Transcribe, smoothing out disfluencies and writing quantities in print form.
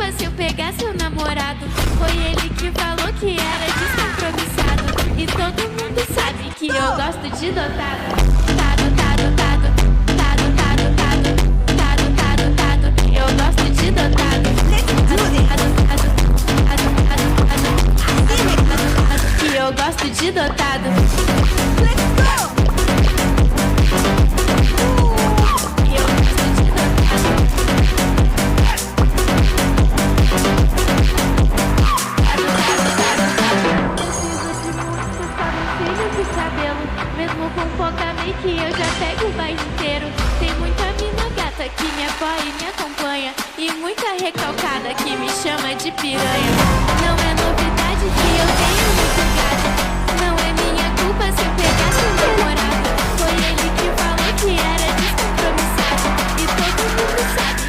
culpa se eu pegar seu namorado. Foi ele que falou que era descompromissado. E todo mundo sabe que eu gosto de dotado. Tado, tado, tado, tado, tado, tado, tado, tado, tado. Eu gosto de dotado. Que eu gosto de dotado. Mesmo com pouca make eu já pego o bairro inteiro. Tem muita mina gata que me apoia e me acompanha, e muita recalcada que me chama de piranha. Não é novidade que eu tenho muito gata. Não é minha culpa se eu pegar seu namorado. Foi ele que falou que era descompromissado. E todo mundo sabe